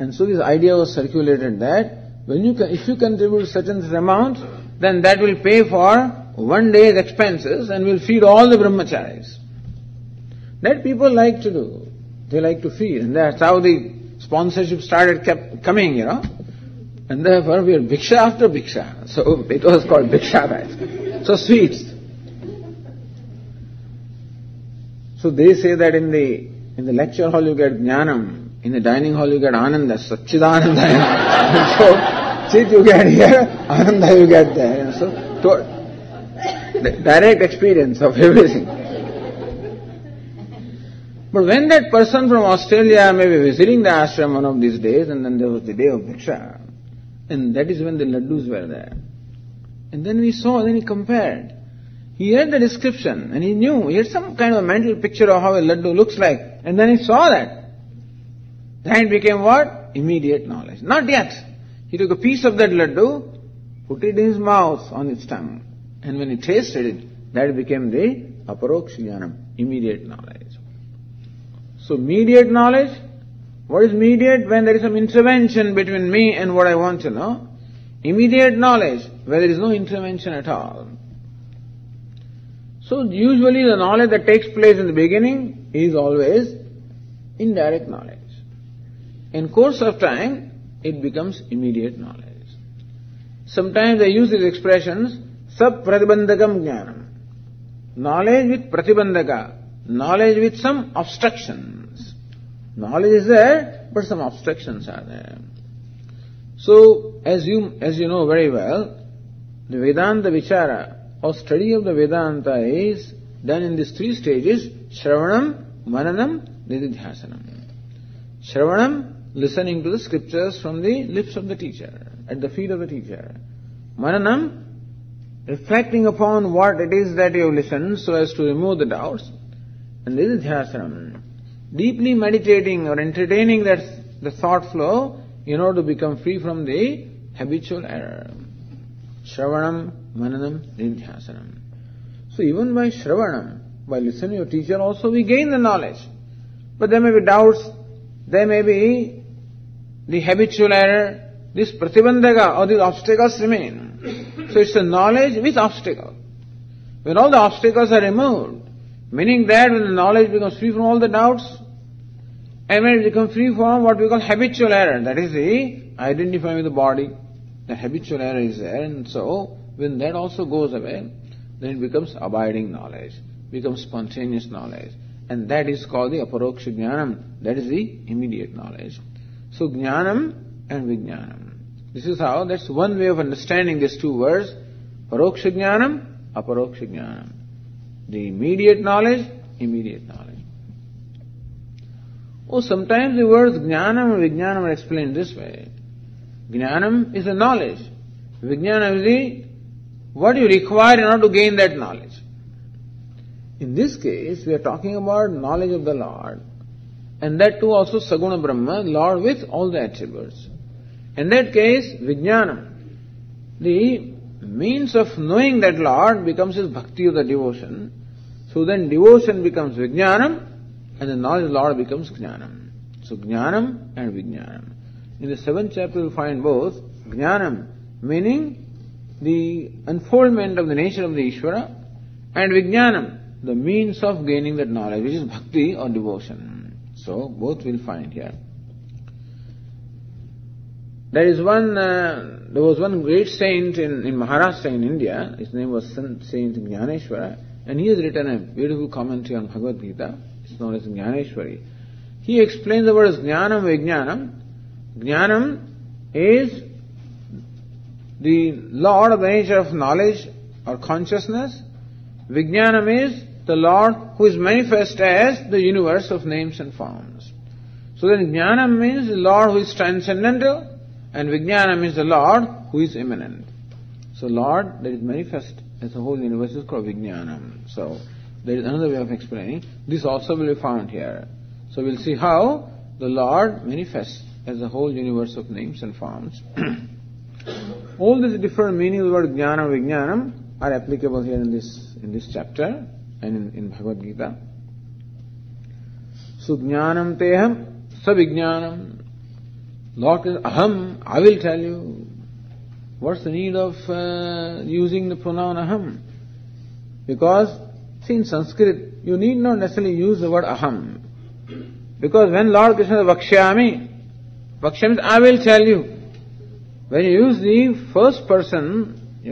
And so this idea was circulated that if you contribute such and such amount, then that will pay for one day's expenses and will feed all the brahmacharis. That people like to do. They like to feed. And that's how the sponsorship kept coming, And therefore we are bhiksha after bhiksha. So it was called bhiksha batch. So sweets. So they say that in the lecture hall you get jnanam, in the dining hall you get ananda, satchidananda. And so chit you get here, ananda you get there. And so the direct experience of everything. But when that person from Australia may be visiting the ashram one of these days, and then there was the day of bhiksha, and that is when the laddus were there. And then he compared. He heard the description, and he knew, he had some kind of a mental picture of how a laddu looks like, and then he saw that. Then it became what? Immediate knowledge. Not yet. He took a piece of that laddu, put it in his mouth, on his tongue, and when he tasted it, that became the aparoksha jnanam, immediate knowledge. So immediate knowledge, what is immediate? When there is some intervention between me and what I want to know. Immediate knowledge, where there is no intervention at all. So usually the knowledge that takes place in the beginning is always indirect knowledge. in course of time, it becomes immediate knowledge. Sometimes they use these expressions, sab pratibandhakam jnanam. Knowledge with pratibandhaka, knowledge with some obstructions. Knowledge is there, but some obstructions are there. So, as you know very well, the Vedanta Vichara or study of the Vedanta is done in these three stages: Shravanam, Mananam, Nididhyasanam. Shravanam, listening to the scriptures from the lips of the teacher, at the feet of the teacher. Mananam, reflecting upon what it is that you have listened so as to remove the doubts. And Nididhyasanam, deeply meditating or entertaining the thought flow in order to become free from the habitual error. Shravanam, Mananam, Nididhyasanam. So even by Shravanam, by listening to your teacher also we gain the knowledge. But there may be doubts, there may be the habitual error, this pratibandhaka or these obstacles remain. So it's a knowledge with obstacle. When all the obstacles are removed, meaning that when the knowledge becomes free from all the doubts, and when it becomes free from what we call habitual error, that is the identifying with the body, the habitual error is there, and so when that also goes away, then it becomes abiding knowledge, becomes spontaneous knowledge, and that is called the aparoksha jnanam, that is the immediate knowledge. So jnanam and vijnanam. This is how, that's one way of understanding these two words, paroksha jnanam, aparoksha jnanam. The immediate knowledge, immediate knowledge. Oh, sometimes the words jnanam and vijnanam are explained this way. Jnanam is a knowledge. Vijnanam is the what you require in order to gain that knowledge. In this case, we are talking about knowledge of the Lord, and that too also Saguna Brahma, Lord with all the attributes. In that case, vijnanam, the means of knowing that Lord becomes his bhakti of the devotion. So then devotion becomes vijnanam, and the knowledge of the Lord becomes jnanam. So jnanam and vijnanam. In the 7th chapter we find both jnanam, meaning the unfoldment of the nature of the Ishvara, and vijnanam, the means of gaining that knowledge, which is bhakti or devotion. So both we'll find here. There was one great saint in Maharashtra in India. His name was Saint Jnaneshwara, and he has written a beautiful commentary on Bhagavad Gītā. It's known as Jnaneshwari. He explains the word as jnanam, vijnanam. Jnanam is the Lord of the nature of knowledge or consciousness. Vijnanam is the Lord who is manifest as the universe of names and forms. So then jnanam means the Lord who is transcendental, and vijnanam is the Lord who is immanent. So Lord that is manifest as the whole universe is called vijnanam. So there is another way of explaining. This also will be found here. So we'll see how the Lord manifests as the whole universe of names and forms. All these different meanings of the word jnana, vijnanam are applicable here in this chapter and in Bhagavad Gītā. So jnanam teham savijnanam. Lord is aham, I will tell you. What's the need of using the pronoun aham? Because, see, in Sanskrit, you need not necessarily use the word aham. Because when Lord Krishna says vakshyami means I will tell you. When you use the first person,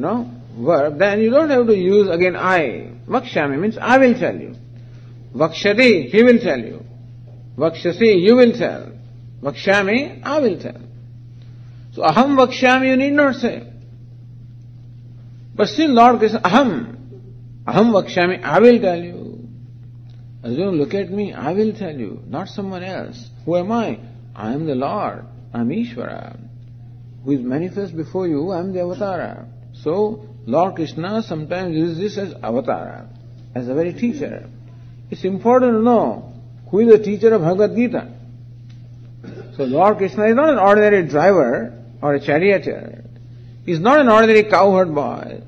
verb, then you don't have to use again I. Vakshyami means I will tell you. Vakshati, he will tell you. Vakshasi, you will tell. Vakshyami, I will tell. So aham vakshyami you need not say. But still Lord Krishna, aham vakshyami, I will tell you. Arjuna, look at me, I will tell you, not someone else. Who am I? I am the Lord, I am Ishvara, who is manifest before you, I am the Avatara. So Lord Krishna sometimes uses this as Avatara, as a very teacher. It's important to know who is the teacher of Bhagavad Gītā. So Lord Krishna is not an ordinary driver or a charioteer. He is not an ordinary cowherd boy.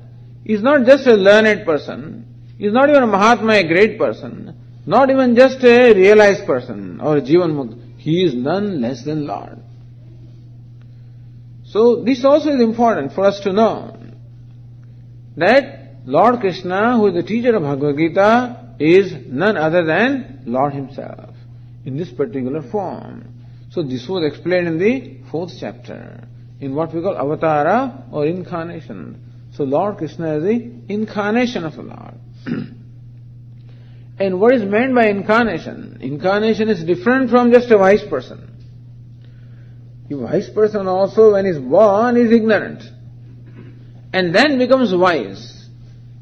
He is not just a learned person. He is not even a Mahatma, a great person. Not even just a realized person or a Jivan Mukta. He is none less than Lord. So this also is important for us to know that Lord Krishna, who is the teacher of Bhagavad Gītā, is none other than Lord Himself in this particular form. So this was explained in the 4th chapter, in what we call avatara or incarnation. So Lord Krishna is the incarnation of the Lord. And what is meant by incarnation? Incarnation is different from just a wise person. A wise person also, when he is born, is ignorant, and then becomes wise,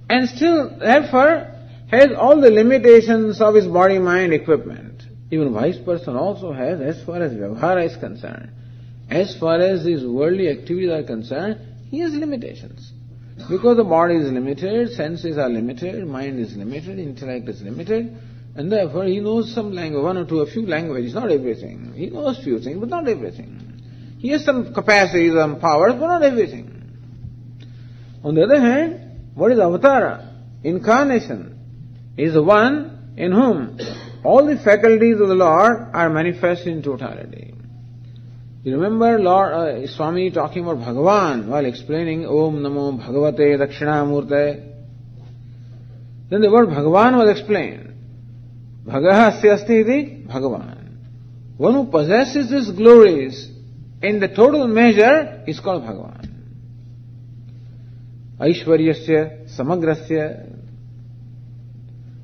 and still therefore has all the limitations of his body-mind equipment. Even a wise person also has, as far as vyavahara is concerned, as far as his worldly activities are concerned, he has limitations. Because the body is limited, senses are limited, mind is limited, intellect is limited, and therefore he knows some language, one or two, a few languages, not everything. He knows few things, but not everything. He has some capacities, some powers, but not everything. On the other hand, what is avatara? Incarnation is the one in whom all the faculties of the Lord are manifested in totality. You remember Lord Swami talking about Bhagavan while explaining Om Namo Bhagavate Dakshinamurte. Then the word Bhagavan was explained. Bhagahasya asti iti Bhagavan. One who possesses these glories in the total measure is called Bhagavan. Aishwaryasya Samagrasya.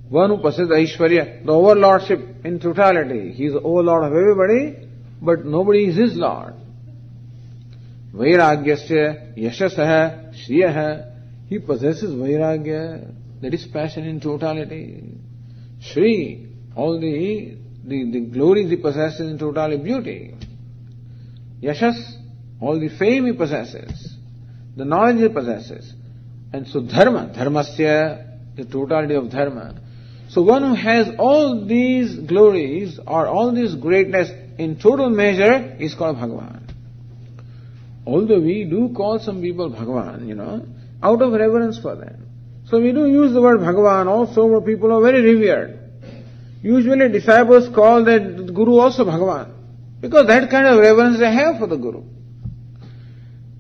One who possesses Aishwarya, the overlordship in totality. He is the overlord of everybody, but nobody is his lord. Vairagyasya Yashasaha Shriyaha. He possesses Vairagya, that is passion in totality. Shri, all the glories he possesses in totality, beauty. Yashas, all the fame he possesses, the knowledge he possesses. And so dharma, dharmasya, the totality of dharma. So one who has all these glories or all this greatness in total measure is called Bhagavan. Although we do call some people Bhagavan, out of reverence for them. So we do use the word Bhagavan also where people are very revered. Usually disciples call that Guru also Bhagavan, because that kind of reverence they have for the Guru.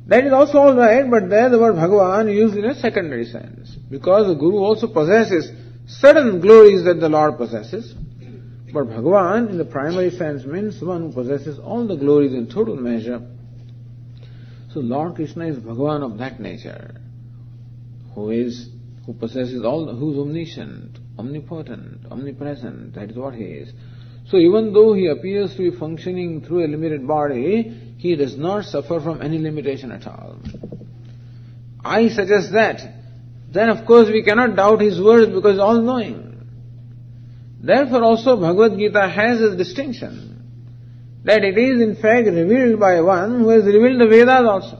That is also all right, but there the word Bhagavan used in a secondary sense, because the Guru also possesses certain glories that the Lord possesses. But Bhagavan in the primary sense means one who possesses all the glories in total measure. So Lord Krishna is Bhagavan of that nature, who possesses all, who is omniscient, omnipotent, omnipresent. That is what he is. So even though he appears to be functioning through a limited body, he does not suffer from any limitation at all. I suggest that. Then of course we cannot doubt his words because he is all-knowing. Therefore also Bhagavad Gītā has this distinction, that it is in fact revealed by one who has revealed the Vedas also.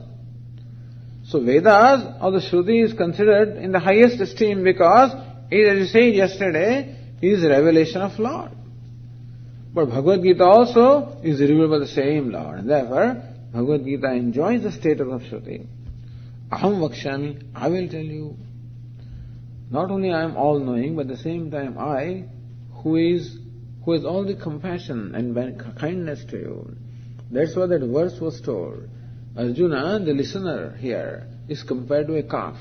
So Vedas or the Shruti is considered in the highest esteem because it, as you said yesterday, is revelation of Lord. But Bhagavad Gītā also is revealed by the same Lord. And therefore, Bhagavad Gītā enjoys the status of Shruti. Aham vakshami, I will tell you. Not only I am all-knowing, but at the same time I, who has all the compassion and kindness to you. That's why that verse was told. Arjuna, the listener here, is compared to a calf.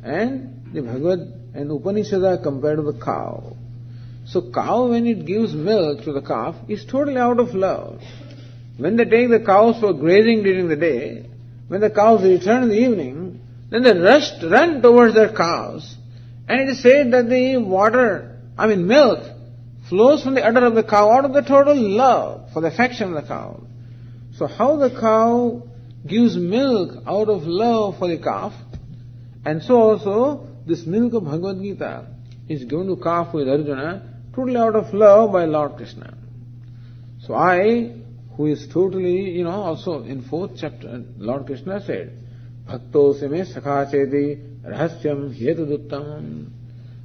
And the Bhagavad and Upanishad are compared to the cow. So cow, when it gives milk to the calf, is totally out of love. When they take the cows for grazing during the day, when the cows return in the evening, then they run towards their cows. And it is said that the milk flows from the udder of the cow out of the total love for the affection of the cow. So how the cow gives milk out of love for the calf, and so also this milk of Bhagavad Gītā is given to calf with Arjuna totally out of love by Lord Krishna. So I, who is totally, also in 4th chapter, Lord Krishna said, Bhakto se me sakha chedi rahasyam hetaduttamam.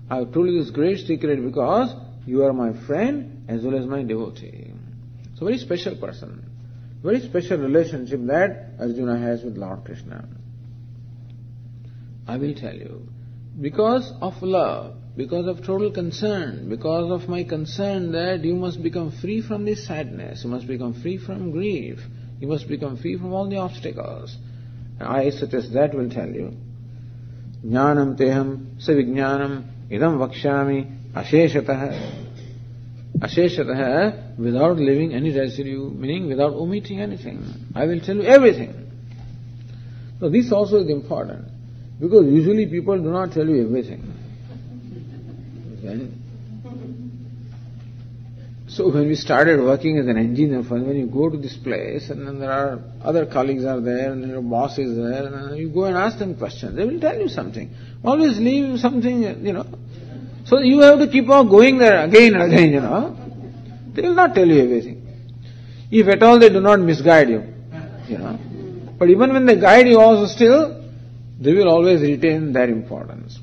I have told you this great secret because you are my friend as well as my devotee. So very special person. Very special relationship that Arjuna has with Lord Krishna. I will tell you. Because of love, because of total concern, because of my concern that you must become free from this sadness, you must become free from grief, you must become free from all the obstacles. I, such as that, will tell you. Jnanam teham savijnanam idam vakshami asheshatah. Asheshataha, without leaving any residue, meaning without omitting anything. I will tell you everything. So this also is important, because usually people do not tell you everything. Okay? So when we started working as an engineer, when you go to this place and then there are other colleagues are there and your boss is there, and then you go and ask them questions. They will tell you something. Always leave something, So you have to keep on going there again and again, They will not tell you everything. If at all they do not misguide you, But even when they guide you also still, they will always retain their importance.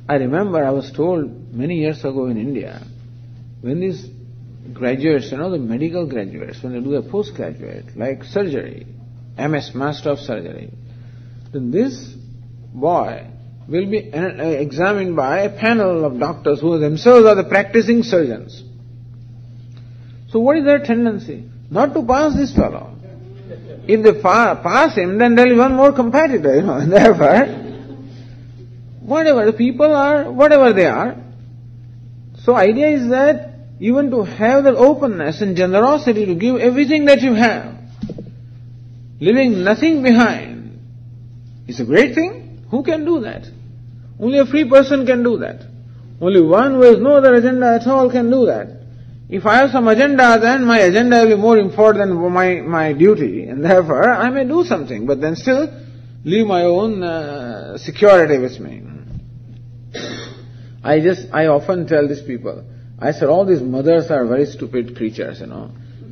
I remember I was told many years ago in India, when these graduates, the medical graduates, when they do a postgraduate, like surgery, MS, Master of Surgery, then this boy will be examined by a panel of doctors who themselves are the practicing surgeons. So what is their tendency? Not to pass this fellow. If they pass him, then there will be one more competitor, and therefore, whatever the people are, whatever they are. So idea is that even to have that openness and generosity to give everything that you have, leaving nothing behind, is a great thing. Who can do that? Only a free person can do that. Only one who has no other agenda at all can do that. If I have some agenda, then my agenda will be more important than my duty, and therefore I may do something, but then still leave my own security with me. I often tell these people, I said all these mothers are very stupid creatures,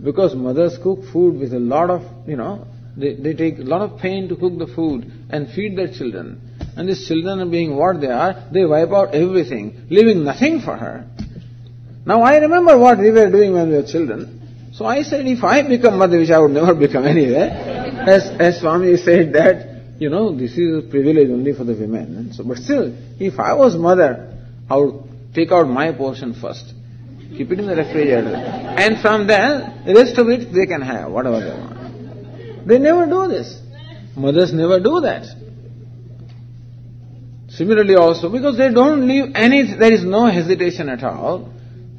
because mothers cook food with a lot of, they take a lot of pain to cook the food and feed their children. And these children being what they are, they wipe out everything, leaving nothing for her. Now I remember what we were doing when we were children. So I said, if I become mother, which I would never become anyway, as Swami said that, this is a privilege only for the women. And so, but still, if I was mother, I would take out my portion first, keep it in the refrigerator, and from there, the rest of it they can have, whatever they want. They never do this. Mothers never do that. Similarly also, because they don't leave there is no hesitation at all,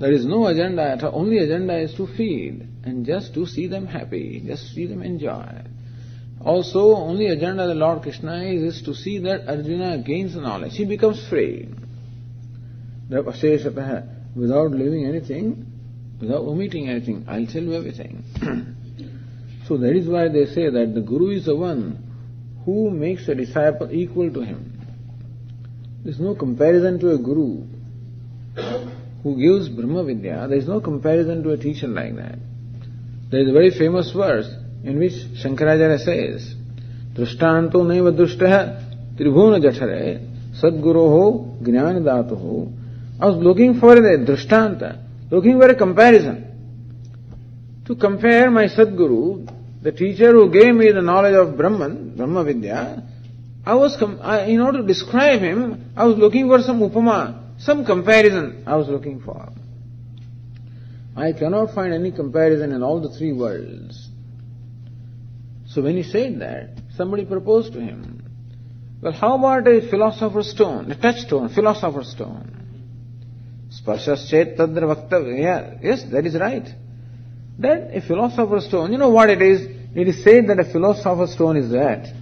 there is no agenda at all, only agenda is to feed, and just to see them happy, just see them enjoy. Also, only agenda of the Lord Krishna is to see that Arjuna gains knowledge, he becomes free. Without leaving anything, without omitting anything, I'll tell you everything. So that is why they say that the Guru is the one who makes a disciple equal to him. There is no comparison to a Guru who gives Brahma Vidya. There is no comparison to a teacher like that. There is a very famous verse in which Shankaracharya says, Drishtanto naiva dushtaha tribhuna jatare sadguroho jnanadatoho. I was looking for a drishtanta, looking for a comparison. To compare my Sadguru, the teacher who gave me the knowledge of Brahma Vidya, in order to describe him, I was looking for some upama, some comparison I was looking for. I cannot find any comparison in all the three worlds. So when he said that, somebody proposed to him, well, how about a philosopher's stone, a touchstone, philosopher's stone? Sparshas-chet tadra vaktavya. Yes, that is right. That a philosopher's stone, you know what it is? It is said that a philosopher's stone is that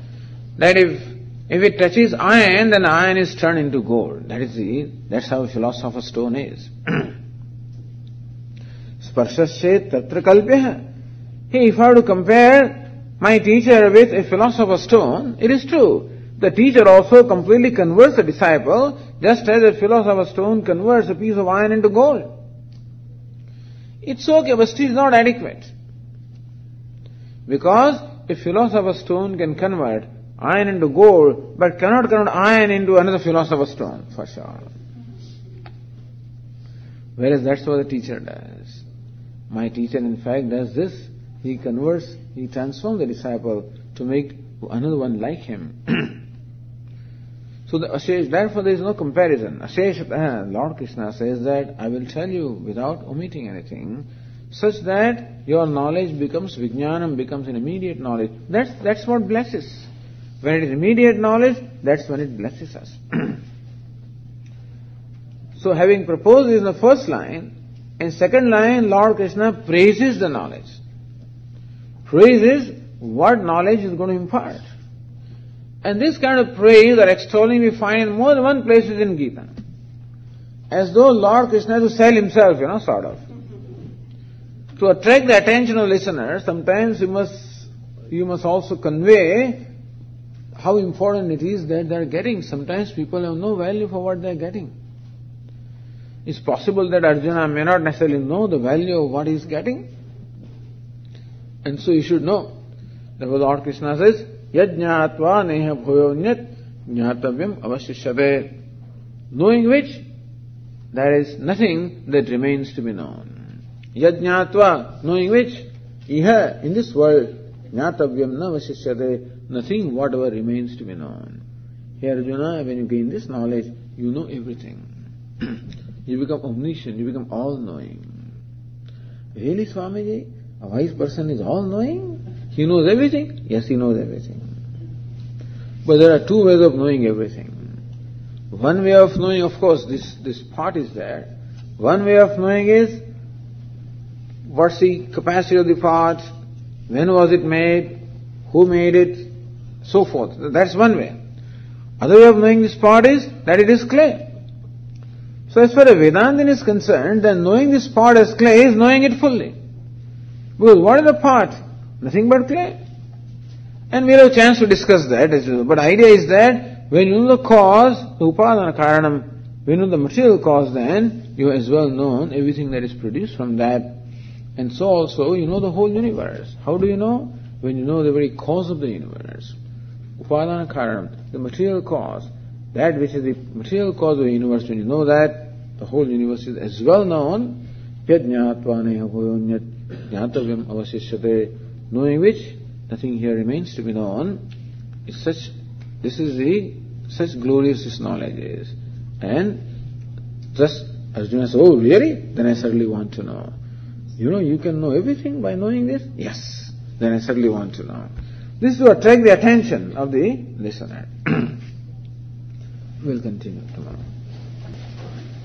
if it touches iron, then iron is turned into gold. That's how a philosopher's stone is. Sparshas-chet tatra kalpya. Hey, if I were to compare my teacher with a philosopher's stone, it is true. The teacher also completely converts the disciple, just as a philosopher's stone converts a piece of iron into gold. It's okay, but still not adequate. Because a philosopher's stone can convert iron into gold, but cannot convert iron into another philosopher's stone, for sure. Whereas that's what the teacher does. My teacher, in fact, does this. He transforms the disciple to make another one like him. So therefore there is no comparison. Lord Krishna says that I will tell you without omitting anything, such that your knowledge becomes vijnanam, becomes an immediate knowledge. That's what blesses. When it is immediate knowledge, that's when it blesses us. So having proposed this in the first line, In second line, Lord Krishna praises the knowledge. Praises what knowledge is going to impart. And this kind of praise or extolling we find in more than one place in Gītā. As though Lord Krishna has to sell himself, sort of. To attract the attention of listeners, sometimes you must also convey how important it is that they are getting. Sometimes people have no value for what they are getting. It's possible that Arjuna may not necessarily know the value of what he is getting. And so you should know. Therefore Lord Krishna says, Yajñātvā neha bhuyonyat jñātavyam avashishyate. Knowing which, there is nothing that remains to be known. Yajñātvā, knowing which, iha, in this world, jñātavyam na avashishyate, nothing whatever remains to be known. Here Arjuna, when you gain this knowledge, you know everything. You become omniscient, you become all-knowing. Really, Swamiji, a wise person is all-knowing? He knows everything? Yes, he knows everything. But there are two ways of knowing everything. One way of knowing, of course, this part is there. One way of knowing is, what's the capacity of the part, when was it made, who made it, so forth. That's one way. Other way of knowing this part is that it is clay. So as far as Vedantin is concerned, then knowing this part as clay is knowing it fully. Because what is the part? Nothing but clay. And we'll have a chance to discuss that as well. But the idea is that when you know the cause, the upadana karanam, when you know the material cause, then you have as well known everything that is produced from that. And so also you know the whole universe. How do you know? When you know the very cause of the universe. Upadana karanam, the material cause. That which is the material cause of the universe, when you know that, the whole universe is as well known. Yajñātvā neha bhuyonyat jñātavyam avashishyate. Knowing which, nothing here remains to be known. Such glorious this knowledge is. And thus Arjuna says, oh really? Then I certainly want to know. You can know everything by knowing this? Yes. Then I certainly want to know. This is to attract the attention of the listener. We'll continue tomorrow.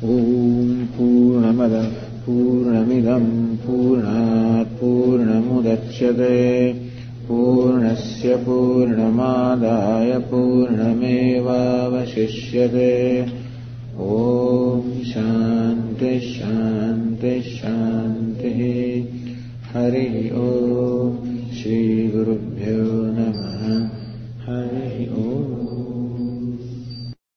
Om Purnamada Purnamidam Purnat Purnamudachyate Purnasya Purnamadaya Purnameva Vashishyate. Om Shanti Shanti Shanti.